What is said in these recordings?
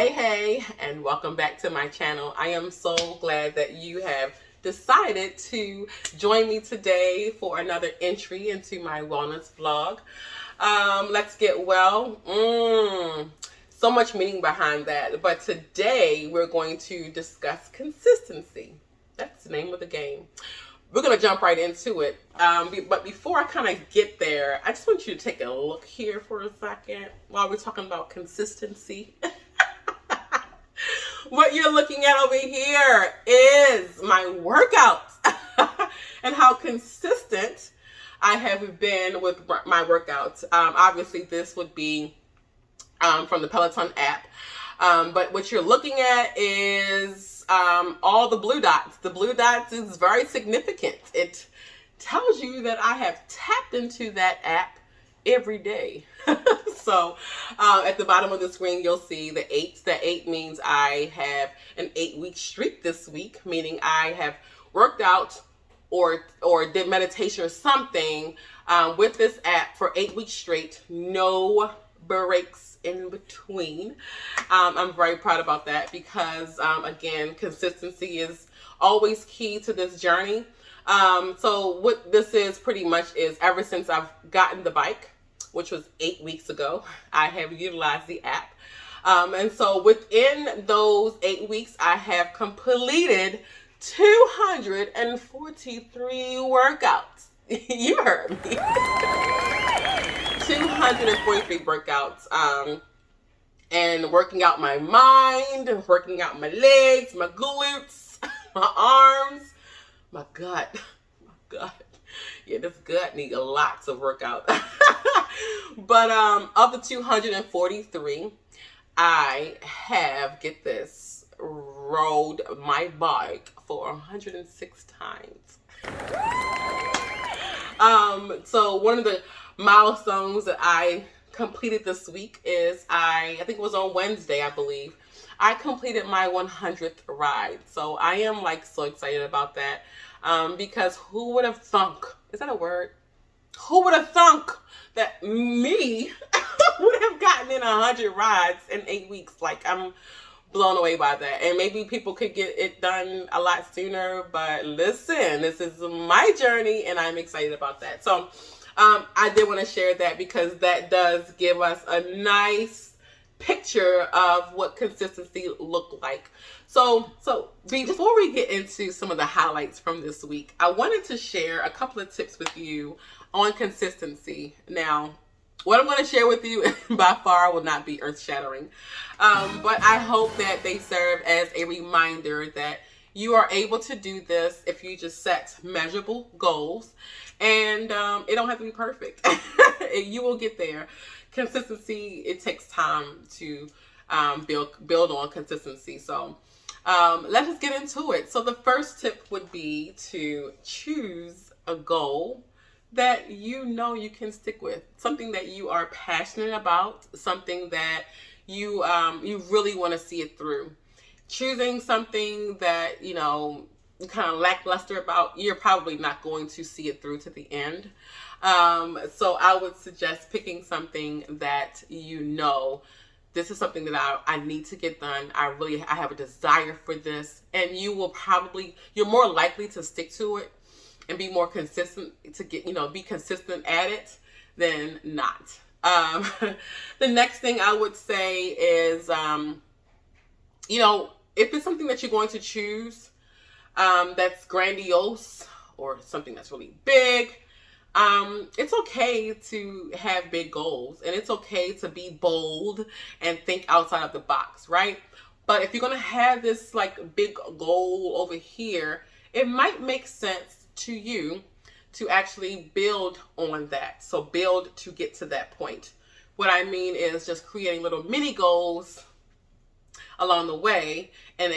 Hey, and welcome back to my channel. I am so glad that you have decided to join me today for another entry into my wellness vlog. Let's get well. So much meaning behind that. But today we're going to discuss consistency. That's the name of the game. We're going to jump right into it. But before I kind of get there, I just want you to take a look here for a second while we're talking about consistency. What you're looking at over here is my workouts and how consistent I have been with my workouts. Obviously, this would be from the Peloton app. But what you're looking at is all the blue dots. The blue dots is very significant. It tells you that I have tapped into that app every day. So at the bottom of the screen, you'll see the 8. The 8 means I have an 8-week streak this week, meaning I have worked out or did meditation or something with this app for 8 weeks straight. No breaks in between. I'm very proud about that because, again, consistency is always key to this journey. So what this is pretty much is ever since I've gotten the bike, which was 8 weeks ago, I have utilized the app. And so within those 8 weeks, I have completed 243 workouts. You heard me. 243 workouts. And working out my mind, working out my legs, my glutes, my arms, my gut. My gut. Yeah, this gut needs lots of workout. But of the 243, I have, get this, rode my bike for 106 times. So one of the milestones that I completed this week is I think it was on Wednesday, I believe. I completed my 100th ride. So I am like so excited about that. Because who would have thunk, is that a word? Who would have thunk that me would have gotten in 100 rides in 8 weeks? Like, I'm blown away by that. And maybe people could get it done a lot sooner, but listen, this is my journey and I'm excited about that. So I did want to share that because that does give us a nice picture of what consistency looked like. So before we get into some of the highlights from this week, I wanted to share a couple of tips with you on consistency. Now, what I'm going to share with you by far will not be earth-shattering, but I hope that they serve as a reminder that you are able to do this if you just set measurable goals, and it don't have to be perfect. You will get there. Consistency, it takes time to build on consistency. So let's just get into it. So the first tip would be to choose a goal that you know you can stick with, something that you are passionate about, something that you really want to see it through. Choosing something that you kind of lackluster about, you're probably not going to see it through to the end. So I would suggest picking something that this is something that I need to get done. I have a desire for this, and you're more likely to stick to it and be more consistent to be consistent at it than not. The next thing I would say is, if it's something that you're going to choose, that's grandiose or something that's really big, it's okay to have big goals, and it's okay to be bold and think outside of the box, right? But if you're going to have this like big goal over here, it might make sense to you to actually build on that. So build to get to that point. What I mean is just creating little mini goals along the way, and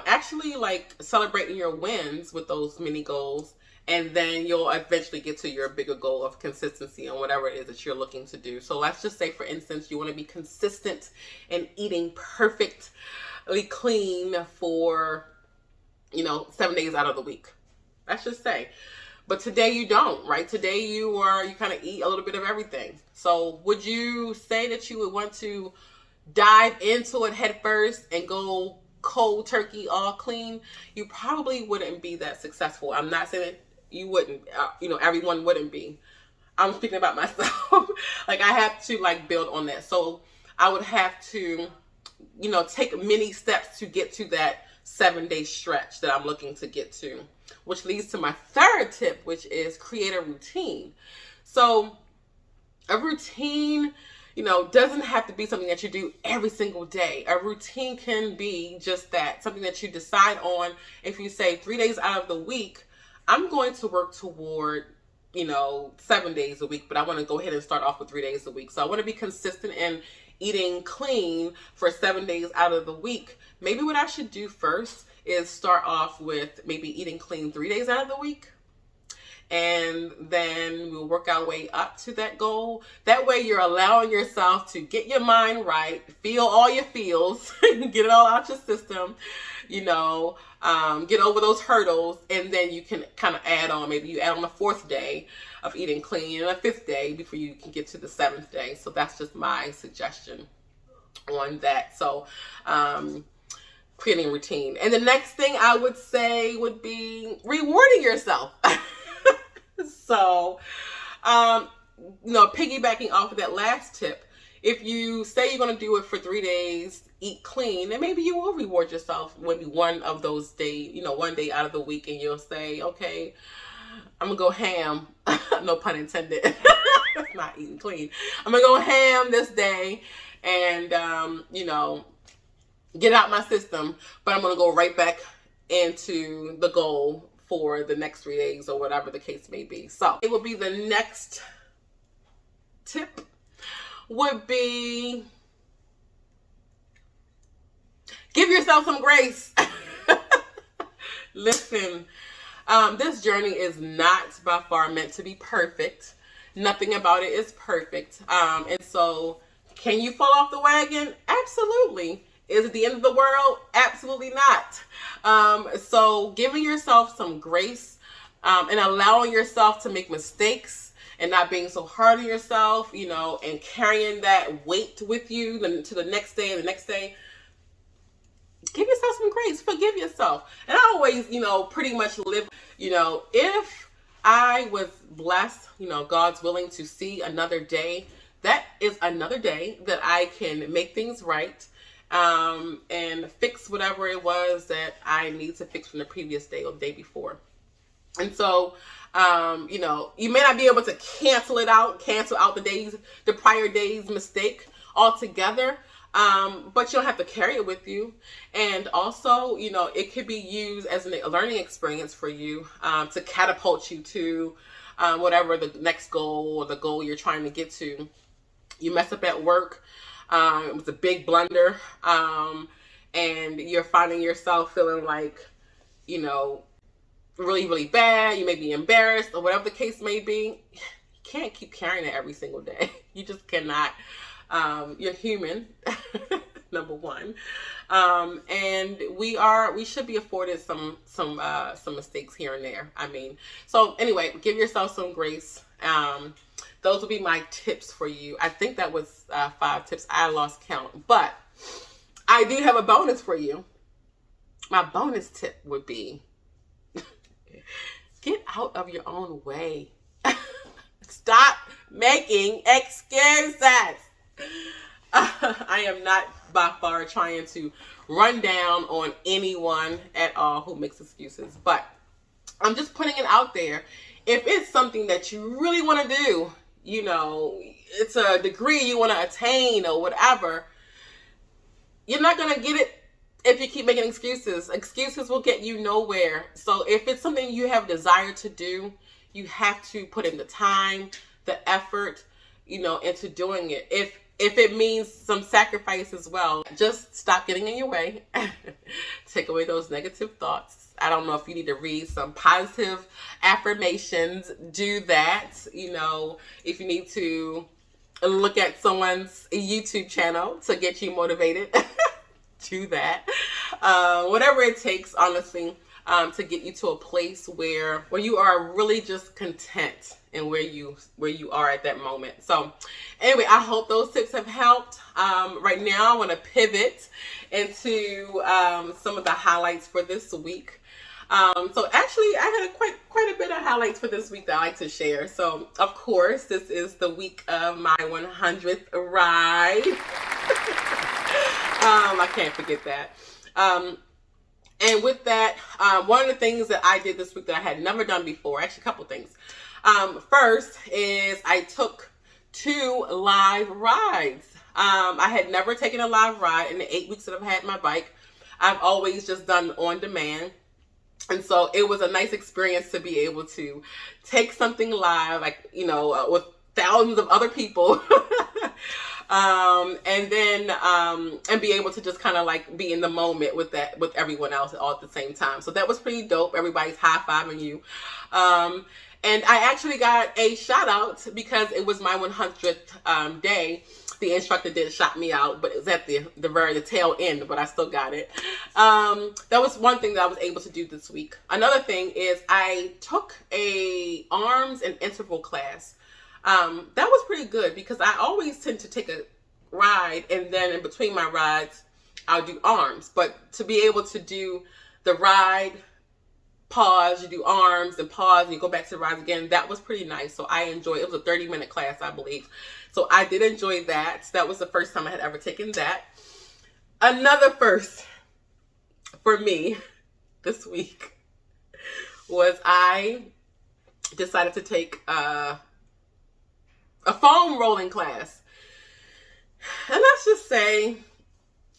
actually like celebrating your wins with those mini goals, and then you'll eventually get to your bigger goal of consistency on whatever it is that you're looking to do. So let's just say, for instance, you want to be consistent in eating perfectly clean for 7 days out of the week. Let's just say. But today you don't, right? Today you kind of eat a little bit of everything. So would you say that you would want to dive into it head first and go cold turkey all clean, you probably wouldn't be that successful. I'm not saying that you wouldn't, everyone wouldn't be. I'm speaking about myself. Like I have to like build on that. So I would have to, take many steps to get to that 7-day stretch that I'm looking to get to, which leads to my third tip, which is create a routine. So a routine, doesn't have to be something that you do every single day. A routine can be just that, something that you decide on. If you say 3 days out of the week, I'm going to work toward 7 days a week, but I want to go ahead and start off with 3 days a week. So I want to be consistent in eating clean for 7 days out of the week. Maybe what I should do first is start off with maybe eating clean 3 days out of the week. And then we'll work our way up to that goal. That way you're allowing yourself to get your mind right, feel all your feels, get it all out your system, get over those hurdles, and then you can kind of add on. Maybe you add on the 4th day of eating clean and a 5th day before you can get to the 7th day. So that's just my suggestion on that. So creating a routine. And the next thing I would say would be rewarding yourself. So, piggybacking off of that last tip, if you say you're going to do it for 3 days, eat clean, then maybe you will reward yourself maybe one of those days, 1 day out of the week, and you'll say, okay, I'm going to go ham. No pun intended. Not eating clean. I'm going to go ham this day and, get out my system, but I'm going to go right back into the goal for the next 3 days or whatever the case may be. So it would be the next tip would be give yourself some grace. Listen, this journey is not by far meant to be perfect. Nothing about it is perfect. And so can you fall off the wagon? Absolutely. Is it the end of the world? Absolutely not. So giving yourself some grace and allowing yourself to make mistakes and not being so hard on yourself, and carrying that weight with you to the next day and the next day. Give yourself some grace. Forgive yourself. And I always, pretty much live, if I was blessed, God's willing to see another day, that is another day that I can make things right. And fix whatever it was that I need to fix from the previous day or the day before. And so, you may not be able to cancel out the prior day's mistake altogether. But you don't have to carry it with you. And also, it could be used as a learning experience for you, to catapult you to, whatever the next goal or the goal you're trying to get to. You mess up at work. It was a big blunder, and you're finding yourself feeling like, really, really bad. You may be embarrassed or whatever the case may be. You can't keep carrying it every single day. You just cannot. You're human, number one, and we should be afforded some mistakes here and there. So anyway, give yourself some grace. Those will be my tips for you. I think that was 5 tips. I lost count. But I do have a bonus for you. My bonus tip would be get out of your own way. Stop making excuses. I am not by far trying to run down on anyone at all who makes excuses. But I'm just putting it out there. If it's something that you really want to do, it's a degree you want to attain or whatever, you're not going to get it if you keep making excuses. Excuses will get you nowhere. So if it's something you have desire to do, you have to put in the time, the effort, into doing it. If it means some sacrifice as well, just stop getting in your way. Take away those negative thoughts. I don't know if you need to read some positive affirmations, do that. If you need to look at someone's YouTube channel to get you motivated, do that. Whatever it takes, honestly. to get you to a place where you are really just content in where you are at that moment. So anyway, I hope those tips have helped. Right now I want to pivot into some of the highlights for this week. So actually I had quite a bit of highlights for this week that I like to share. So of course, this is the week of my 100th ride. I can't forget that. And with that, one of the things that I did this week that I had never done before, actually a couple things. First is I took 2 live rides. I had never taken a live ride in the 8 weeks that I've had my bike. I've always just done on demand. And so it was a nice experience to be able to take something live, like, with thousands of other people. And then and be able to just kind of like be in the moment with everyone else all at the same time. So that was pretty dope. Everybody's high-fiving you. And I actually got a shout out because it was my 100th day. The instructor did shout me out, but it was at the tail end, but I still got it. That was one thing that I was able to do this week. Another thing is I took a arms and interval class. That was pretty good because I always tend to take a ride and then in between my rides, I'll do arms. But to be able to do the ride, pause, you do arms and pause and you go back to the rides again, that was pretty nice. So I enjoyed it. It was a 30-minute class, I believe. So I did enjoy that. That was the first time I had ever taken that. Another first for me this week was I decided to take a foam rolling class. And let's just say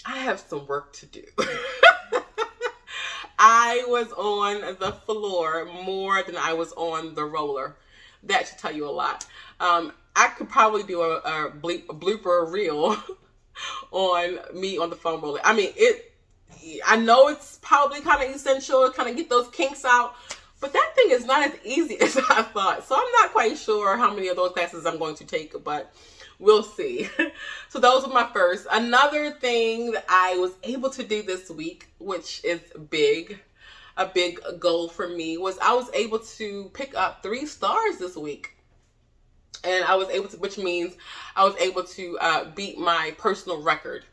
I have some work to do. I was on the floor more than I was on the roller. That should tell you a lot. I could probably do a blooper reel on me on the foam roller. I mean, I know it's probably kind of essential to kind of get those kinks out, but that thing is not as easy as I thought. So I'm not quite sure how many of those classes I'm going to take, but we'll see. So those were my first. Another thing that I was able to do this week, which is a big goal for me, was I was able to pick up 3 stars this week. And I was able to, which means I was able to beat my personal record.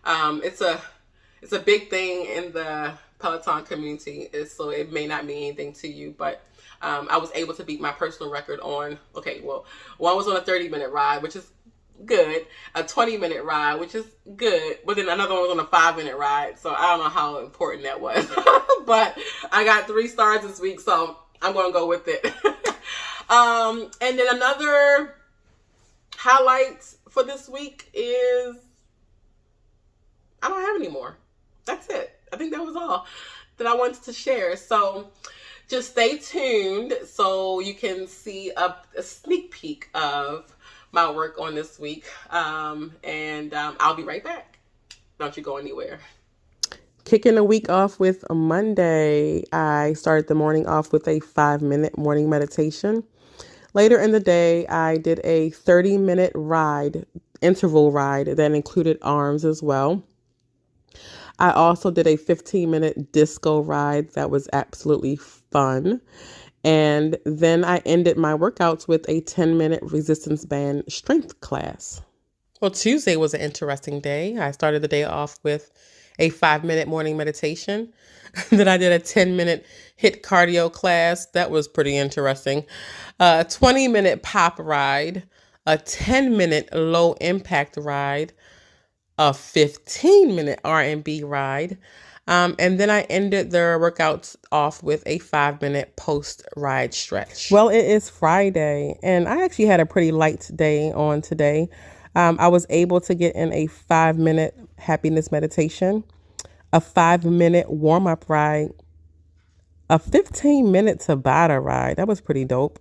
It's a big thing in the Peloton community, so it may not mean anything to you, but I was able to beat my personal record on, one was on a 30-minute ride, which is good, a 20-minute ride, which is good, but then another one was on a 5-minute ride, so I don't know how important that was. But I got 3 stars this week, so I'm going to go with it. And then another highlight for this week is I don't have any more. That's it. I think that was all that I wanted to share. So just stay tuned so you can see a sneak peek of my work on this week. And I'll be right back. Don't you go anywhere. Kicking the week off with a Monday, I started the morning off with a 5-minute morning meditation. Later in the day, I did a 30-minute ride, interval ride that included arms as well. I also did a 15-minute disco ride that was absolutely fun. And then I ended my workouts with a 10-minute resistance band strength class. Well, Tuesday was an interesting day. I started the day off with a 5-minute morning meditation. Then I did a 10-minute HIIT cardio class. That was pretty interesting. A 20-minute pop ride, a 10-minute low impact ride, a 15-minute R&B ride. And then I ended the workouts off with a 5-minute post-ride stretch. Well, it is Friday, and I actually had a pretty light day on today. I was able to get in a 5-minute happiness meditation, a 5-minute warm-up ride, a 15-minute Tabata ride. That was pretty dope.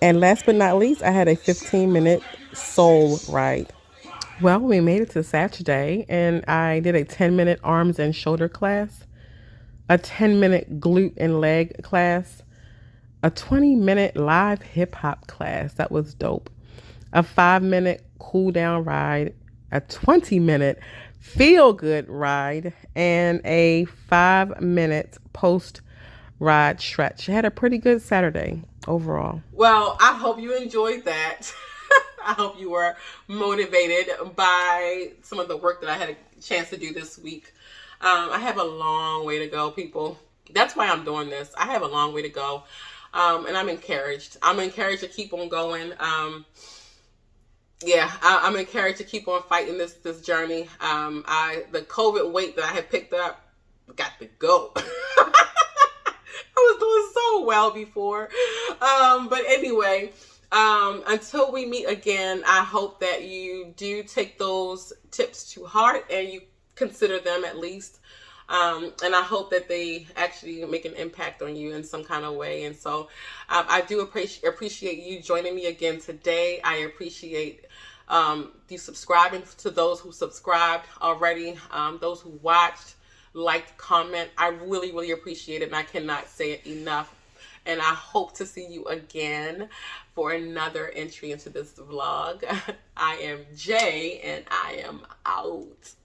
And last but not least, I had a 15-minute soul ride. Well, we made it to Saturday, and I did a 10-minute arms and shoulder class, a 10-minute glute and leg class, a 20-minute live hip-hop class. That was dope. A 5-minute cool down ride, a 20-minute feel good ride and a 5 minute post ride stretch. I had a pretty good Saturday overall. Well, I hope you enjoyed that. I hope you were motivated by some of the work that I had a chance to do this week. I have a long way to go, people. That's why I'm doing this. I have a long way to go. And I'm encouraged. I'm encouraged to keep on going. I'm encouraged to keep on fighting this journey. The COVID weight that I had picked up got to go. I was doing so well before. But anyway, until we meet again, I hope that you do take those tips to heart and you consider them at least. And I hope that they actually make an impact on you in some kind of way. And so I do appreciate you joining me again today. I appreciate you subscribing to those who subscribed already, those who watched, liked, comment. I really, really appreciate it, and I cannot say it enough. And I hope to see you again for another entry into this vlog. I am Jay, and I am out.